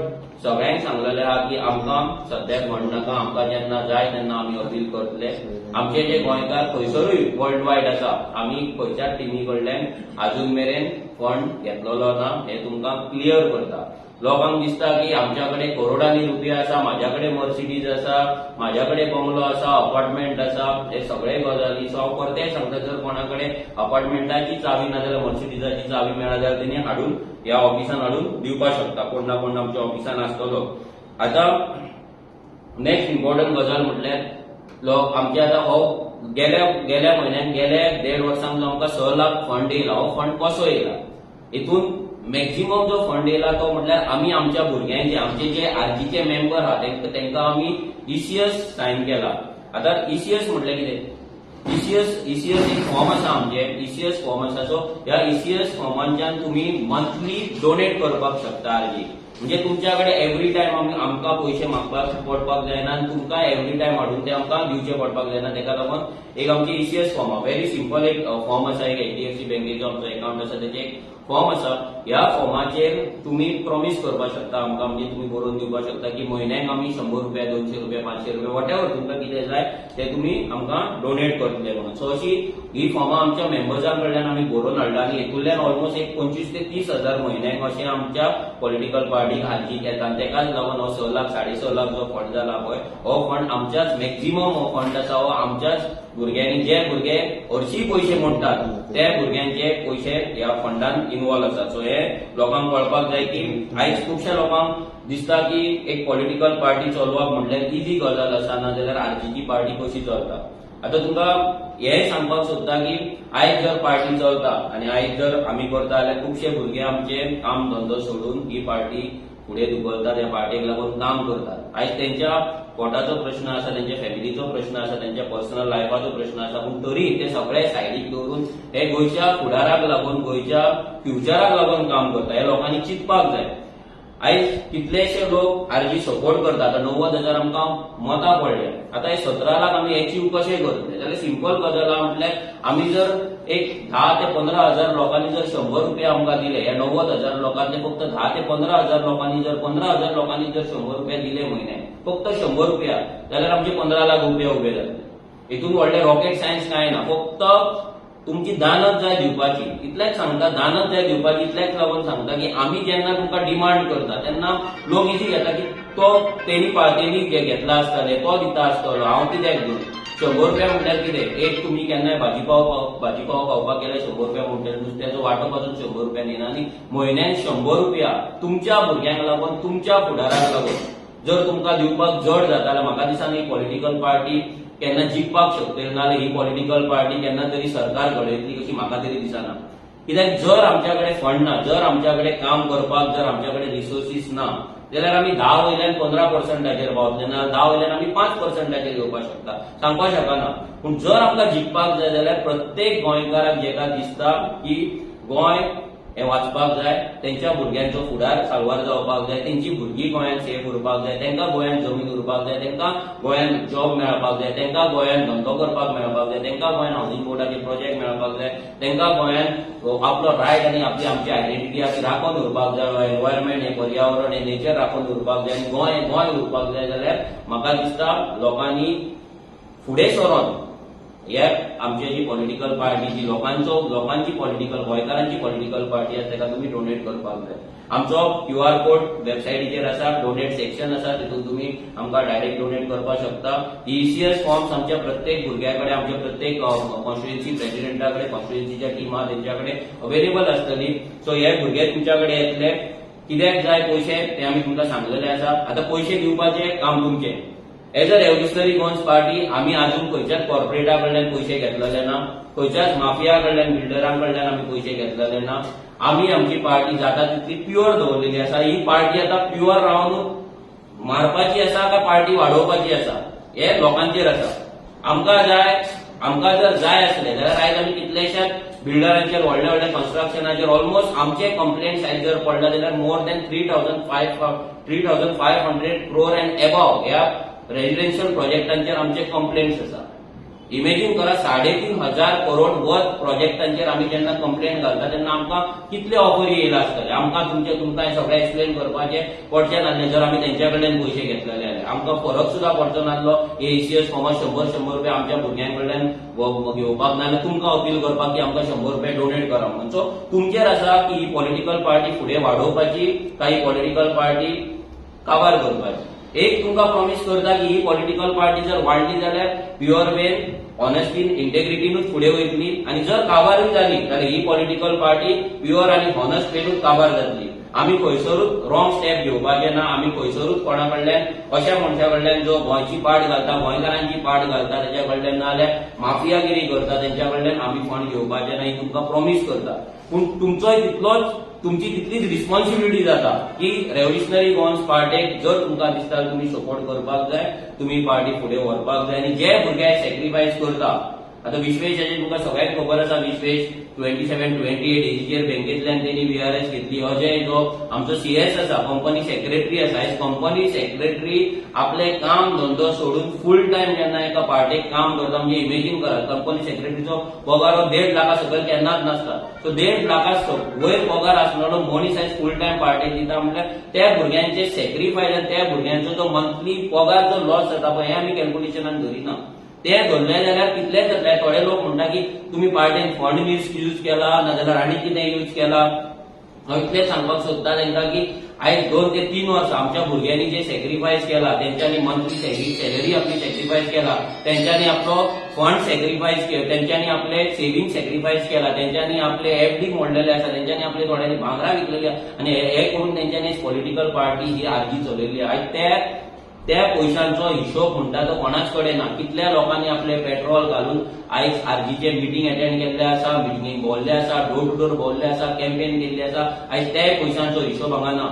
सगळ्यांक सांगलेलें आहा की आमकां सद्याक फंड नाका आमकां जेन्ना जाय तेन्ना आमी अपील करतले आमचे जे गोंयकार खंयसरूय वर्ल्ड वायड आसा आमी खंयच्याच टिमी कडल्यान अजून मेरेन फंड घेतलेलो ना हे तुमकां क्लियर करता लोकांक दिसता की आमच्या कडेन करोडांनी रुपया आसा म्हाज्या कडेन मर्सिडीज आसा म्हाज्या कडेन बंगलो आसा अपार्टमेंट आसा हे सगळे गजाली सो हांव परतें सांगता जर कोणा कडेन अपार्टमेंटाची चावी ना जाल्यार मर्सिडीजाची चावी मेळ्ळा जाल्यार तेणी हाडून ह्या ऑफिसान हाडून दिवपाक शकता कोण ना कोण आमच्या ऑफिसान आसतलो आतां नेक्स्ट इम्पॉर्टंट गजाल म्हटल्यार लोक आमचे आता हो गेल्या म्हयन्यात गेल्या 1.5 वर्सांक जो आमकां 6 लाख फंड येयला, हो फंड कसो येयला? हितून मॅक्झिमम जो फंड येयला तो म्हटल्यार आमी आमच्या भुरग्यांचे, आमचे जे आरजीचे मेंबर आहात तांकां आमी ईसीएस सायन केला. आता ईसीएस म्हटल्यार कितें? ईसीएस एक फॉर्म आसा आमचे, ईसीएस फॉर्म आसा. सो ह्या ईसीएस फॉर्मांच्यान तुम्ही मंथली डोनेट करपाक शकता आरजी. म्हणजे तुमच्याकडे एव्हरी टाइम आमकां पयशे मागपाक पडपाक जायना आनी तुमकां एव्हरी टाइम हाडून ते आमकां दिवचे पडपाक जायना. तेका लागून एक आमची ईसीएस फॉर्म आहा, व्हेरी सिंपल एक फॉर्म आसा, एक एचडीएफसी बँकेचो आमचो अकाउंट आसा तेचे एक फॉर्म आसा. ह्या फॉर्माचेर तुम्ही प्रॉमिस करपाक शकता आमकां, म्हणजे तुम्ही बरोवन दिवपाक शकता की म्हयन्याक आमी 100 रुपया 200 रुपया 500 रुपया वॉटेवर तुमकां कितें जाय ते तुम्ही आमकां डोनेट करतले म्हणून. सो अशी ही फॉर्मां आमच्या मेंबर्सां कडल्यान आमी बरोवन हाडला आनी हेतूंतल्यान ऑलमोस्ट एक 25 ते 30 हजार म्हयन्याक अशें आमच्या पॉलिटिकल पार्टीक हालची येता. आनी तेकाच लागून हो 6 लाख 6.5 लाख जो फंड जाला पळय, हो फंड आमच्याच मॅक्झिमम हो फंड आसा हो आमच्याच भुरग्यांनी, जे भुरगे हरशीं पयशे मोडटात त्या भुरग्यांचे पयशे ह्या फंडान इन्वॉल्व आसात. सो हे लोकांक कळपाक जाय की आयज खुबश्या लोकांक दिसता की एक पॉलिटिकल पार्टी चलोवप म्हटल्यार इजी गजाल आसा, नाजाल्यार आरजीची पार्टी कशी चलता. आता तुमकां हेंय सांगपाक सोदता की आयज जर पार्टी चलता आनी आयज जर आमी करता जाल्यार खुबशे भुरगे आमचे काम धंदो सोडून ही पार्टी फुडें धुकलतात, ह्या पार्टीक लागून काम करतात. आयज तेंच्या पोटाचो प्रश्न आसा, तेंच्या फॅमिलीचो प्रश्न आसा, तेंच्या पर्सनल लायफाचो प्रश्न आसा, पूण तरी ते सगळे सायडीक दवरून हे गोंयच्या फुडाराक लागून, गोंयच्या फ्युचराक लागून काम करता. हे लोकांनी चिंतपाक जाय. आयज कितलेशे लोक आरजी सपोर्ट करतात. आता 90,000 आमकां मतां पडले. आता हे 17 लाख आमी अचीव कशे करतले? जाल्यार सिंपल गजाल आहा, म्हटल्यार आमी जर एक 10 ते 15,000 लोकांनी जर 100 रुपया आमकां दिले, या 90,000 लोकांतले फक्त 10 ते 15,000 लोकांनी जर 15,000 लोकांनी जर 100 रुपया दिले म्हयन्याक, फक्त 100 रुपया, जाल्यार आमचे 15 लाख रुपया उबे जातले. हितून व्हडले रॉकेट सायन्स काय ना, फक्त तुमची दानच जाय दिवपाची. इतलेच सांगता, दानच जाय दिवपाची. इतलेच लागून सांगता की आमी जेन्ना तुमकां डिमांड करता तेन्ना लोक इजी घेता की तो तेणी घेतला आसतले, तो दिता आसतलो, हांव कित्याक दिवं? 100 रुपया म्हटल्यार कितें? एक तुमी केन्नाय भाजी पाव खावपाक गेल्यार 100 रुपया म्हटल्यार नुस्त्याचो वांटो पासून 100 रुपया दिना आनी म्हयन्यान 100 रुपया तुमच्या भुरग्यांक लागून, तुमच्या फुडाराक लागून जर तुमकां दिवपाक जड जाता जाल्यार म्हाका दिसना ही पॉलिटिकल पार्टी केन्ना जिखपाक शकतली, नाल्यार ही पॉलिटिकल पार्टी केन्ना तरी सरकार घडयतली अशी म्हाका तरी दिसना. कित्याक जर आमच्या कडेन फंड ना, जर आमच्या कडेन काम करपाक जर आमच्या कडेन रिसोर्सीस ना, जाल्यार आमी 10 वयल्यान 15% पावतले ना, 10 वयल्यान आमी 5% येवपाक शकता, सांगपाक शकना. पूण जर आमकां जिखपाक जाय जाल्यार प्रत्येक गोंयकाराक जेका दिसता की गोंय हे वाचपाक जाय, तेंच्या भुरग्यांचो फुडार साल्वार जावपाक जाय, तेंची भुरगीं गोंयांत सेफ उरपाक जाय, तेंकां गोंयांत जमीन उरपाक जाय, तेंकां गोंयांत जॉब मेळपाक जाय, तेंकां गोंयांत धंदो करपाक मेळपाक जाय, तेंकां गोंयांत हावजींग बोर्डाचे प्रोजेक्ट मेळपाक जाय, तेंकां गोंयांत आपलो रायट आनी आमची आयडेंटिटी आमी राखून उरपाक जाय, एनवायरमेंट हे पर्यावरण हे नेचर राखून उरपाक जाय, आनी गोंय उरपाक जाय, जाल्यार म्हाका दिसता लोकांनी फुडें सरोन हे आमची जी पॉलिटिकल पार्टी, जी लोकांची पॉलिटिकल, गोंयकारांची पॉलिटिकल पार्टी आसा, ताका तुमी डोनेट करपाक जाय. आमचो QR कोड वेबसायटीचेर आसा, डोनेट सेक्शन आसा, तितून तुमी आमकां डायरेक्ट डोनेट करपाक शकता. ईसीएस फॉर्म्स आमच्या प्रत्येक भुरग्याकडे, आमच्या प्रत्येक कॉन्स्टिट्युएन्सी प्रेसिडेंटाकडे, कॉन्स्टिट्युएन्सीच्या टीमा तेंच्याकडे अवेलेबल आसतली. सो हे भुरगे तुमच्याकडे येतले, कित्याक जाय पयशे ते आमी तुमकां सांगलेले आसा. आतां पयशे दिवपाचे काम तुमचें. एज अ रेव्होल्युशनरी गोन्स पार्टी आमी आजून खंयच्याच कॉर्पोरेटा कडल्यान पयशे घेतलेले ना, खंयच्याच माफिया कडल्यान, बिल्डरां कडल्यान आमी पयशे घेतलेले ना. आमी आमची पार्टी जाता तितली प्युअर दवरलेली आसा. ही पार्टी आतां प्युअर रावन मारपाची आसा काय पार्टी वाडोवपाची आसा हे लोकांचेर आसा. आमकां जर जाय आसले जाल्यार आयज आमी कितलेशाच बिल्डरांचेर, व्हडल्या कन्स्ट्रक्शनाचेर ऑलमोस्ट आमचे कंप्लेंट्स आयज जर पडला जाल्यार more than 3,500 crore and above ह्या रेजिडेन्शियल प्रोजेक्टांचेर आमचे कंप्लेंट्स आसा. इमेजिन करा 3,500 करोड वर्थ प्रोजेक्टांचेर आमी जेन्ना कंप्लेंट घालता तेन्ना आमकां कितले ऑफरी येयला आसतले. आमकां तुमकां सगळें एक्सप्लेन करपाचें पडचें नासलें जर आमी तेंच्या कडल्यान पयशे घेतलेले जाल्यार. आमकां फरक सुद्दां पडचो नासलो. हे ईसीएस फॉर्मात 100 रुपया आमच्या भुरग्यां कडल्यान घेवपाक ना आनी तुमकां अपील करपाक की आमकां 100 रुपया डोनेट करा म्हणून. सो तुमचेर आसा की ही पॉलिटिकल पार्टी फुडें वाडोवपाची काय ही पॉलिटिकल पार्टी काबार करपाची. एक तुमकां प्रॉमिस करता की ही पॉलिटिकल पार्टी जर वाडली जाल्यार प्युअर वेन, ऑनेस्टीन, इंटेग्रिटीनूच फुडें वयतली. आनी जर काबारूय जाली जाल्यार ही पॉलिटिकल पार्टी प्युअर आनी हॉनेस्ट वेनूच काबार जातली. आमी खंयसरूच रॉंग स्टेप घेवपाचे ना. आमी खंयसरूच कोणा कडल्यान अशा मनशा कडल्यान जो गोंयची पाट घालता, गोंयकारांची पाट घालता तेच्या कडल्यान नाजाल्यार माफियागिरी करता तेंच्या कडल्यान आमी फंड घेवपाचे ना, ही तुमकां प्रॉमिस करता. पूण तुमचोय तुमची तितलीच रिस्पॉन्सिबिलिटी जाता की रेव्होल्युशनरी गोवन्स पार्टेक जर तुमकां दिसता तुमी सपोर्ट करपाक जाय, तुमी पार्टी फुडें व्हरपाक जाय. आनी जे भुरगे सॅक्रिफायस करता, आता विश्वेशाचे तुमकां सगळ्यांक खबर आसा, विश्वेश 27-28 एजीचेर बँकेतल्यान तेणी VRS घेतली. अजय जो आमचो CS आसा, कंपनी सेक्रेटरी आसा, आयज कंपनी सेक्रेटरी आपले काम धंदो सोडून फुल टायम जेन्ना एका पार्टेक काम करता, म्हणजे इमेजीन करात कंपनी सेक्रेटरीचो पगार 1.5 लाखा सकयल केन्नाच नासता. सो 1.5 लाखा वयर पगार आसलेलो मनीस आयज फुल टायम पार्टेक दिता म्हटल्यार त्या भुरग्यांचे सॅक्रिफायस आनी त्या भुरग्यांचो जो मंथली पगार जो लॉस जाता पळय, हें आमी कॅल्क्युलेशनान धरिना. ते धरले जाल्यार कितलेच जातले. थोडे लोक म्हणटा की तुम्ही पार्टीन फंड यूज केला नाजाल्यार आनी कितें यूज केला. हांव इतलेंच सांगपाक सोदता तांकां की आयज 2 ते 3 वर्सां आमच्या भुरग्यांनी जे सॅक्रिफायस केला, तेंच्यांनी मंथली सॅलरी आपली सॅक्रिफायस केला, तेंच्यांनी आपलो फंड सॅक्रिफायस केला, तेंच्यांनी आपले सेव्हिंग सॅक्रिफायस केला, तेंच्यांनी आपले FD मोडलेले आसा, तेंच्यांनी आपले थोड्यांनी भांगरां विकलेली आनी हे करून तेंच्यांनी पॉलिटिकल पार्टी ही आरजी चलयली. आयज त्या पयशांचो हिशोब म्हणटा तो कोणाच कडेन ना. कितल्या लोकांनी आपले पेट्रोल घालून आयज आरजीचे मिटींग अटेंड केल्ले आसा, मिटींगेक भोंवल्ले आसा, डोर टू डोर भोंवल्ले आसा, कॅम्पेन केल्ली आसा. आयज त्या पयशांचो हिशोब हांगा ना.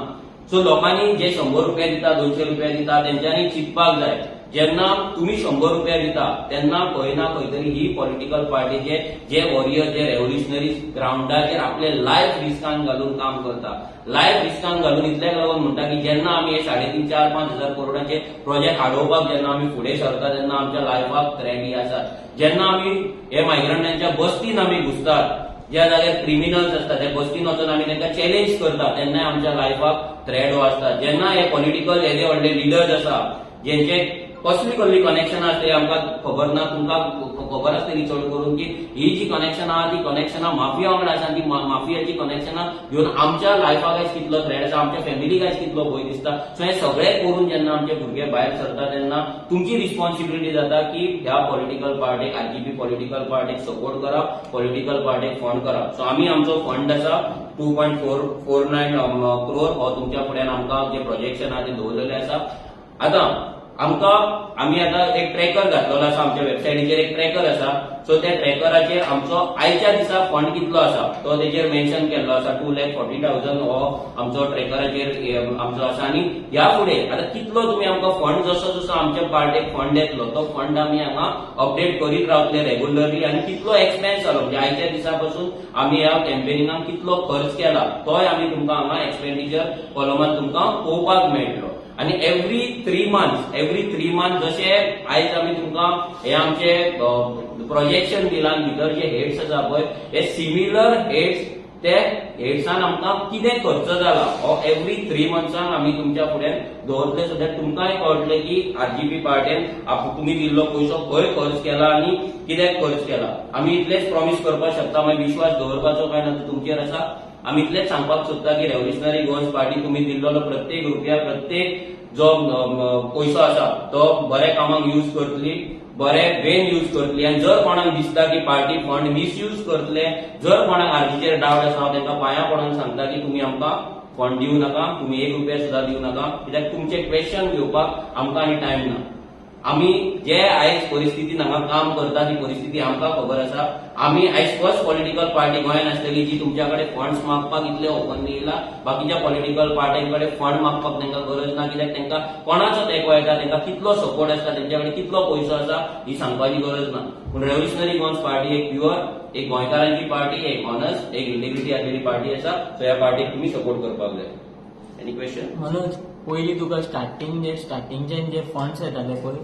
सो लोकांनी जे 100 रुपया दिता, 200 रुपया दिता, तेंच्यांनी चिंतपाक जाय. जेन्ना तुम्ही 100 रुपया दिता तेन्ना खंय ना खंय तरी ही पॉलिटिकल पार्टीचे जे वॉरियर, जे रेव्होल्युशनरी ग्राउंडाचेर आपले लायफ रिस्कान घालून काम करता. लायफ रिस्कान घालून इतल्याक लागून म्हणटा की जेन्ना आमी हे 3.5-4-5 हजार करोडाचे प्रोजेक्ट हाडोवपाक जेन्ना आमी फुडें सरता तेन्ना आमच्या लायफाक थ्रेट आसा. जेन्ना आमी हे मायग्रंटांच्या बस्तीन आमी घुसतात, ज्या जाग्यार क्रिमिनल्स असतात त्या बस्तीन वचून आमी तांकां चॅलेंज करता, तेन्ना आमच्या लायफाक थ्रेट आसता. जेन्ना हे पॉलिटिकल हे जे व्हडले लिडर्स आसा, जेंचे कसली कनेक्शनां आसता आमकां खबर ना, तुमकां खबर आसतली चड करून की ही जी कनेक्शनां आहा ती कनेक्शनां माफिया वांगडा आसा. ती माफियाची कनेक्शनां घेवन आमच्या लायफाक आयज कितलो थ्रेट आसा, आमच्या फॅमिलीक आयज कितलो भंय दिसता. सो हे सगळें करून जेन्ना आमचे भुरगे भायर सरता तेन्ना तुमची रिस्पॉन्सिबिलिटी जाता की ह्या पॉलिटिकल पार्टीक, RGP पॉलिटिकल पार्टीक सपोर्ट करप, पॉलिटिकल पार्टीक फंड करप. सो आमी आमचो फंड आसा 2.49 crore हो तुमच्या फुड्यान आमकां जे प्रोजेक्शन आहा ते दवरलेले आसा. आतां आमी आतां एक ट्रॅकर घातलेलो आसा, आमच्या वेबसायटीचेर एक ट्रॅकर आसा. सो त्या ट्रॅकराचेर आमचो आयच्या दिसा फंड कितलो आसा तो तेजेर मेन्शन केल्लो आसा. 2,40,000 हो आमचो ट्रॅकराचेर आमचो आसा. आनी ह्या फुडें आतां कितलो तुमी आमकां फंड जसो जसो आमच्या पार्टेक फंड येतलो तो फंड आमी हांगा अपडेट करीत रावतले रेग्युलरली. आनी कितलो एक्सपेन्स जालो म्हणजे आयच्या दिसा पासून आमी ह्या कॅम्पेनिंगाक कितलो खर्च केला तोय आमी तुमकां हांगा एक्सपेंडिचर कॉलमांत तुमकां पळोवपाक मेळटलो. आणि एव्हरी 3 मंथ जशे आयज आमी तुमकां हे आमचे प्रोजेक्शन दिलां भितर जे हेड्स आसा पळय, हे सिमिलर हेड्स ते हेड्सान आमकां कितें खर्च जाला हो एव्हरी 3 मंथ्सान आमी तुमच्या फुड्यान दवरतले. सो दॅट तुमकांय कळटलें की RGP पार्टीन तुमी दिल्लो पयसो खंय खर्च केला आनी कित्याक खर्च केला. आमी इतलेच प्रॉमिस करपाक शकता, मागीर विश्वास दवरपाचो काय ना तुमचेर आसा. आमी इतलेच सांगपाक सोदता की रेव्होल्युशनरी गोवन्स पार्टी तुमी दिल्लो प्रत्येक रुपया, प्रत्येक जो पयसो आसा तो बरे कामाक यूज करतली, बरे वेन यूज करतली. आनी जर कोणाक दिसता की पार्टी फंड मिसयूज करतले, जर कोणाक आरजीचेर डावट आसा, हांव तांकां पांयां पडून सांगता की तुमी आमकां फंड दिवं नाका, तुमी 1 रुपया सुद्दां दिवं नाका. कित्याक तुमचे क्वेश्चन घेवपाक आमकां आनी टायम ना. आमी जे आयज परिस्थितीन हांगा काम करता ती परिस्थिती आमकां खबर आसा. आमी आयज फर्स्ट पॉलिटिकल पार्टी गोंयान आसतली जी तुमच्या कडेन फंड्स मागपाक इतले ओपनली येयला. बाकीच्या पॉलिटिकल पार्ट्यां कडेन फंड मागपाक तांकां गरज ना, कित्याक तांकां कोणाचो तेंको येता, तांकां कितलो सपोर्ट आसता, तेंच्या कडेन कितलो पयसो आसा ही सांगपाची गरज ना. पूण रेव्होल्युशनरी गोवन्स पार्टी एक प्युअर, एक गोंयकारांची पार्टी, एक ऑनस्ट, एक इंटिग्रिटी आसलेली पार्टी आसा. सो ह्या पार्टीक तुमी सपोर्ट करपाक जाय. Any question? मनोज, पयलीं तुका स्टार्टिंगच्यान जे फंड्स येताले पळय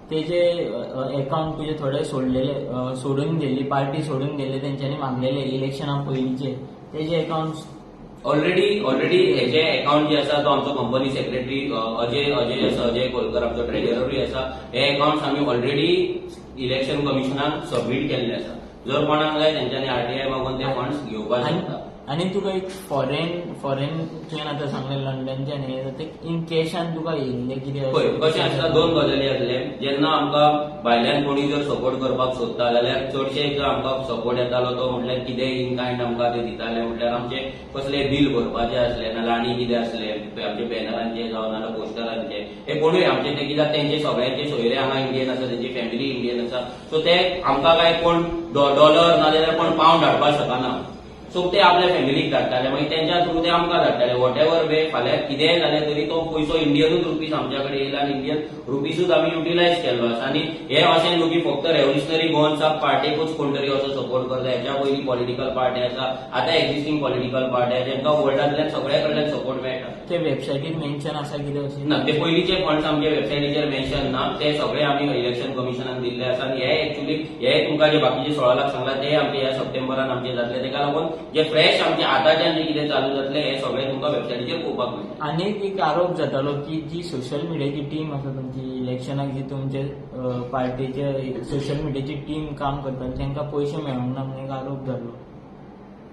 तेजे अकाउंट तुजे थोडे सोडून गेल्ली, पार्टी सोडून गेल्ले, तेंच्यांनी मागलेले इलेक्शना पयलींचे तेजे अकाउंट्स ऑलरेडी हेचे अकाउंट जे आसा तो आमचो कंपनी सेक्रेटरी अजय आसा, अजय कोलकर आमचो ट्रेजररूय आसा. हे अकाउंट्स आमी ऑलरेडी इलेक्शन कमिशनाक सबमीट केल्ले आसा. जर कोणाक जाय तेंच्यांनी RTI मागून ते फंड्स घेवपाक शकता. आनी तुका एक फॉरेन तुवें आतां सांगलें लंडनच्यान हे ते इन कॅशान तुका येयल्लें कितें पळय कशें आसता दोन गजाली आसले जेन्ना आमकां भायल्यान कोणी जर सपोर्ट करपाक सोदता जाल्यार चडशे जर आमकां सपोर्ट येतालो तो म्हटल्यार कितें इन कायंड आमकां ते दिताले म्हटल्यार आमचे कसले बील भरपाचे आसले नाल्यार आनी कितें आसले आमचे बॅनरांचे जावं नाल्यार पोस्टरांचे हे कोणूय आमचे ते कित्याक तेंचे सगळ्यांचे सोयरे हांगा इंडियन आसा तेंची फॅमिली इंडियन आसा सो ते आमकां काय कोण डॉलर नाजाल्यार कोण पावंड हाडपाक शकना सो ते आपल्या फॅमिलीक धाडटाले मागीर तेंच्या थ्रू ते आमकां धाडटाले वॉट एवर वे फाल्यां कितेंय जालें तरी तो पयसो इंडियनूच रुपीज आमच्या कडेन येयला आनी इंडियन रुपीजूच आमी युटिलायज केल्लो आसा आनी हे अशें न्हू की फक्त रेव्होल्युशनरी गोवन्साक पार्टेकूच कोण तरी असो सपोर्ट करता हेच्या पयलीं पॉलिटिकल पार्टी आसा आतां एक्झिस्टिंग पॉलिटिकल पार्टी आसा जेंकां वर्ल्डांतल्यान सगळ्या कडल्यान सपोर्ट मेळटा ते वेबसायटीर मेन्शन आसा कितें अशें ना ते पयलींचे फंड्स आमच्या वेबसायटीचेर मेन्शन ना ते सगळे आमी इलेक्शन कमिशनान दिल्ले आसा आनी हे एक्चुअली हे तुमकां जे बाकीचे 16 लाख सांगला ते आमचे ह्या सप्टेंबरान आमचे जातले तेका लागून जे फ्रेश आमचे आतांच्यान जे कितें चालू जातले हे सगळे तुमकां वेबसायटीचेर पळोवपाक मेळटा आनीक एक आरोप जातालो की जी सोशल मिडियाची टीम आसा तुमची इलेक्शनाक जी तुमचे पार्टीचे सोशल मिडियाची टीम काम करता तांकां पयशे मेळोंक ना म्हणून एक आरोप जाल्लो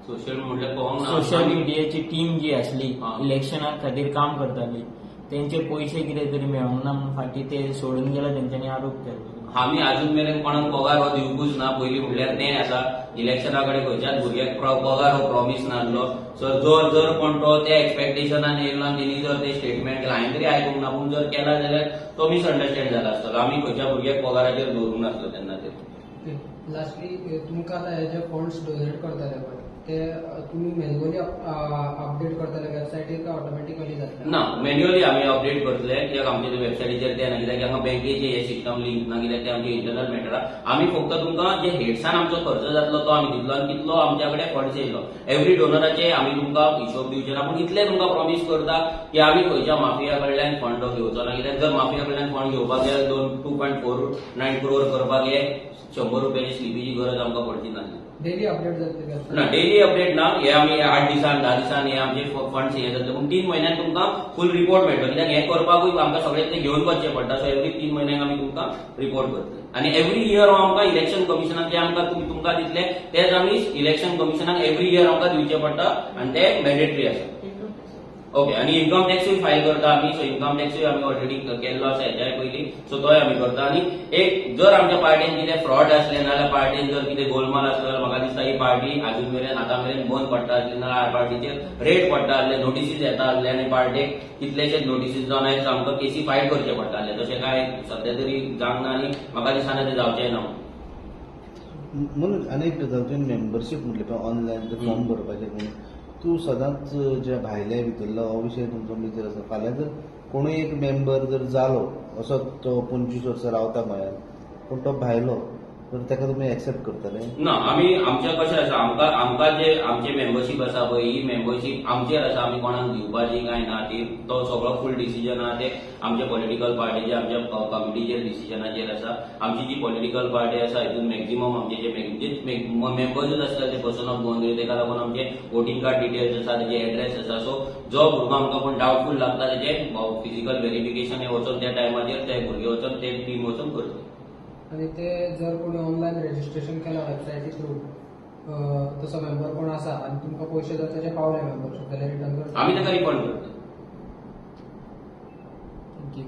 सोशल म्हटल्यार पळोवंक ना सोशल मिडियाची टीम जी आसली हा. इलेक्शना खातीर काम करताली तेंचे पयशे कितें तरी मेळोंक ना म्हणून फाटीं ते सोडून गेला तेंच्यांनी आरोप केलो आमी अजून मेरेन कोणाक पगार हो दिवंकूच ना पयलीं म्हटल्यार तें आसा इलेक्शना कडेन खंयच्याच भुरग्याक पगार हो प्रॉमिस नासलो सो जर कोण तो त्या एक्सपेक्टेशनान येयलो आनी तेणी जर ते स्टेटमेंट केला हांवें तरी आयकूंक ना पूण जर केला जाल्यार तो मिसअंडरस्टँड जाला आसतलो आमी खंयच्या भुरग्याक पगाराचेर दवरूंक नासलो तेन्ना ते लास्टली तुमकां आतां हे जे फंड्स डोनेट करताले पळय ते तुमी मॅन्युअली अपडेट करताले वेबसायटीर काय ऑटोमॅटिकली जातले ना मॅन्युअली आमी अपडेट करतले कित्याक आमचे वेबसायटीचेर ते ना कित्याक हांगा बँकेचे हे सिस्टम लिंक ना कित्याक ते आमचे इंटरनल मॅटर आमी फक्त तुमकां जे हेड्सान आमचो खर्च जातलो तो आमी दितलो आनी कितलो आमच्या कडेन फंड्स येयलो एवरी डोनराचे आमी तुमकां हिशोब दिवचे ना पूण इतले तुमकां प्रॉमिस करता की आमी खंयच्या माफिया कडल्यान फंड घेवचो ना कित्याक जर माफिया कडल्यान फंड घेवपाक गेल्यार 2.49 करोड करपाक हे 100 रुपयाची स्लिपीची गरज आमकां पडची नासली डेली अपडेट जातले ना डेली अपडेट ना हे आमी 8 दिसान 10 दिसान हे आमचे फंड्स हे जातले पूण 3 म्हयन्यान तुमकां फुल रिपोर्ट मेळटलो कित्याक हे करपाकूय आमकां सगळे ते घेवन वचचें पडटा सो एवरी 3 म्हयन्याक आमी तुमकां रिपोर्ट करतले आनी एवरी इयर आमकां इलेक्शन कमिशनाक जे आमकां तुमकां दितले तेच आमी इलेक्शन कमिशनाक एवरी इयर आमकां दिवचे पडटा आनी ते मॅन्डेटरी आसा ओके आणि इन्कम टॅक्सूय फायल करता आमी सो इन्कम टॅक्सूय आमी ऑलरेडी केल्लो आसा हेच्या पयलीं सो तोय आमी करता आनी एक जर आमच्या पार्टीन कितें फ्रॉड आसले नाल्यार पार्टीन जर कितें गोलमाल आसलो जाल्यार म्हाका दिसता ही पार्टी आजून मेरेन आतां मेरेन बंद पडटा आसली नाल्यार पार्टीचेर रेड पडटा आसले नोटिसीस येता आसले आनी पार्टेक कितलेशेच नोटिसीस जावन आयज आमकां केसी फायल करचे पडटा आसले तशें काय सध्या तरी जावंक ना आनी म्हाका दिसना ते जावचें ना म्हणून अनेक गजालींचेर मेंबरशीप म्हटले ऑनलायन फॉर्म भरपाचें म्हणून तूं सदांच जे भायले भितरलो हो विशय तुमचो मेजर आसा फाल्यां जर कोणूय एक मेंबर जर जालो असो तो 25 वर्सां रावता गोंयांत पूण तो भायलो तर ताका तुमी एक्सेप्ट करतले ना आमी आमचे कशें आसा आमकां जे आमचे मेंबरशीप आसा पळय ही मेंबरशीप आमचेर आसा आमी कोणाक दिवपाची काय ना ती तो सगळो फूल डिसिजन आहा ते आमचे पॉलिटिकल पार्टीचे आमच्या कमिटीचेर डिसिजनाचेर आसा आमची जी पॉलिटिकल पार्टी आसा हितून मॅक्झिमम आमचे जे मेंबर्सूच आसता ते पर्सन ऑफ गोवन तेका लागून आमचे वोटिंग कार्ड डिटेल्स आसा तेजे एड्रेस आसा सो जो भुरगो आमकां कोण डावटफूल लागता तेजे फिजिकल व्हेरिफिकेशन हे वचून त्या टायमाचेर ते भुरगे वचून ते टीम वचून करता आणि ते जर कोणी ऑनलायन रजिस्ट्रेशन केला वेबसायटी थ्रू तसो मेंबर कोण आसा आणि तुमकां पयशे जर ताचे पावले मेंबरशीप जाल्यार रिटर्न करता आमी ताका रिफंड करता थँक्यू